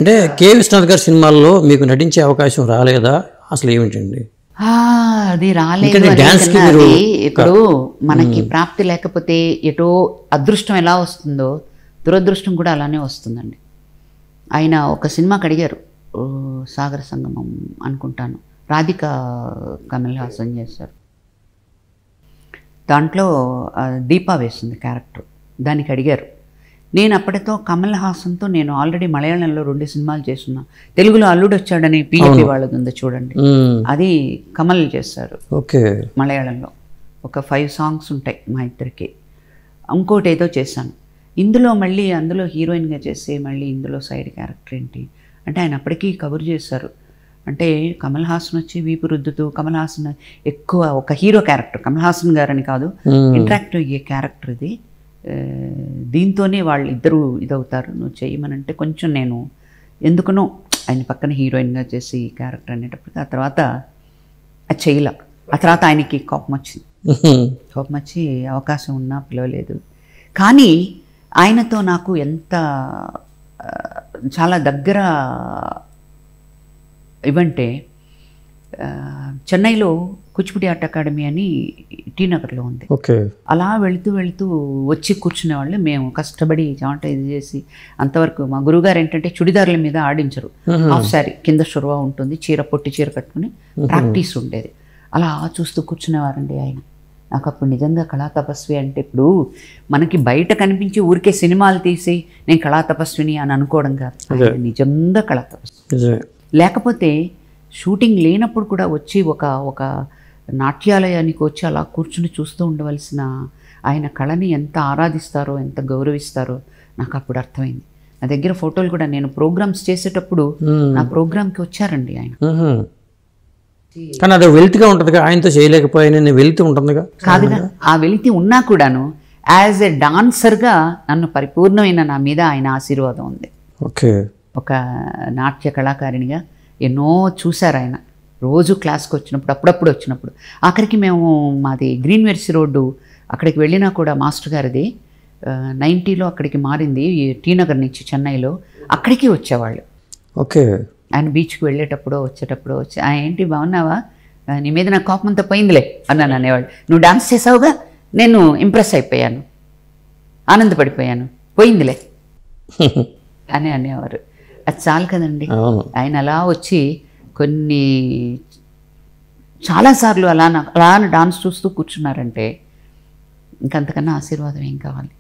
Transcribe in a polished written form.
అంటే కె. విశ్వనాథ్ గారి సినిమాల్లో మీకు నటించే అవకాశం రాలేదా? అసలు ఏమిటండి అది రాలేదు. ఇప్పుడు మనకి ప్రాప్తి లేకపోతే ఎటో అదృష్టం ఎలా వస్తుందో దురదృష్టం కూడా అలానే వస్తుందండి. ఆయన ఒక సినిమాకి అడిగారు, సాగర సంగమం అనుకుంటాను, రాధిక కమల్ హాసన్ చేశారు. దాంట్లో దీపా వేస్తుంది క్యారెక్టర్. దానికి అడిగారు. నేను అప్పటితో కమల్ హాసన్తో నేను ఆల్రెడీ మలయాళంలో 2 సినిమాలు చేస్తున్నా. తెలుగులో అల్లుడు వచ్చాడని పిఎపి వాళ్ళది ఉంది చూడండి, అది కమల్ చేశారు. ఓకే, మలయాళంలో ఒక 5 సాంగ్స్ ఉంటాయి మా ఇద్దరికి. ఇంకోటి ఏదో చేశాను. ఇందులో మళ్ళీ అందులో హీరోయిన్గా చేసి మళ్ళీ ఇందులో సైడ్ క్యారెక్టర్ ఏంటి అంటే ఆయన అప్పటికీ కవర్ చేశారు. అంటే కమల్ హాసన్ వచ్చి వీపు రుద్దుతూ, కమల్ హాసన్ ఎక్కువ ఒక హీరో క్యారెక్టర్, కమల్ హాసన్ గారని కాదు, ఇంటరాక్టివ్ అయ్యే క్యారెక్టర్ ఇది. దీంతోనే వాళ్ళు ఇద్దరు ఇదవుతారు, నువ్వు చేయమనంటే కొంచెం నేను ఎందుకునో ఆయన పక్కన హీరోయిన్గా చేసి క్యారెక్టర్ అనేటప్పటికి ఆ తర్వాత అది చేయలే. ఆ తర్వాత ఆయనకి కోపం వచ్చి అవకాశం ఉన్నా పిలవలేదు. కానీ ఆయనతో నాకు ఎంత చాలా దగ్గర ఇవంటే, చెన్నైలో కూచిపూడి ఆర్ట్ అకాడమీ అని టీ నగర్లో ఉంది. అలా వెళుతూ వచ్చి కూర్చునేవాళ్ళు. మేము కష్టపడి చాట ఇది చేసి అంతవరకు మా గురువుగారు ఏంటంటే చుడిదారుల మీద ఆడించరు, హాఫ్ శారీ కింద షురువా ఉంటుంది, పొట్టి చీర కట్టుకుని ప్రాక్టీస్ ఉండేది. అలా చూస్తూ కూర్చునేవారండి ఆయన. నాకు అప్పుడు నిజంగా కళా తపస్వి అంటే, ఇప్పుడు మనకి బయట కనిపించి ఊరికే సినిమాలు తీసి నేను కళా తపస్విని అని అనుకోవడం కాదు, నిజంగా కళా తపస్వి. లేకపోతే షూటింగ్ లేనప్పుడు కూడా వచ్చి ఒక నాట్యాలయానికి వచ్చి అలా కూర్చుని చూస్తూ ఉండవలసిన ఆయన కళని ఎంత ఆరాధిస్తారో, ఎంత గౌరవిస్తారో నాకు అప్పుడు అర్థమైంది. నా దగ్గర ఫోటోలు కూడా, నేను ప్రోగ్రామ్స్ చేసేటప్పుడు నా ప్రోగ్రామ్కి వచ్చారండి ఆయన. కానీ అది వెలితిగా ఉంటుందిగా, ఆయనతో చేయలేకపోయిన వెలితి ఉంటుందిగా. కాదుగా, ఆ వెలితి ఉన్నా కూడాను యాజ్ ఎ డాన్సర్గా నన్ను పరిపూర్ణమైన నా మీద ఆయన ఆశీర్వాదం ఉంది. ఓకే, ఒక నాట్య కళాకారిణిగా ఎన్నో చూశారు ఆయన. రోజు క్లాస్కి వచ్చినప్పుడు, అప్పుడప్పుడు వచ్చినప్పుడు, ఆఖరికి మేము మాది గ్రీన్ వెర్సీ రోడ్డు అక్కడికి వెళ్ళినా కూడా మాస్టర్ గారిది 90లో అక్కడికి మారింది, టీ నగర్ నుంచి చెన్నైలో, అక్కడికి వచ్చేవాళ్ళు. ఓకే, ఆయన బీచ్కి వెళ్ళేటప్పుడు వచ్చేటప్పుడు వచ్చి, ఏంటి బాగున్నావా, నీ మీద నా కోపం అంతా పోయిందిలే అన్నాను అనేవాళ్ళు. నువ్వు డాన్స్ చేసావుగా, నేను ఇంప్రెస్ అయిపోయాను, ఆనందపడిపోయాను, పోయిందిలే అని అనేవారు. అది చాలు కదండి. ఆయన అలా వచ్చి కొన్ని చాలాసార్లు అలా డాన్స్ చూస్తూ కూర్చున్నారంటే ఇంకంతకన్నా ఆశీర్వాదం ఏం కావాలి.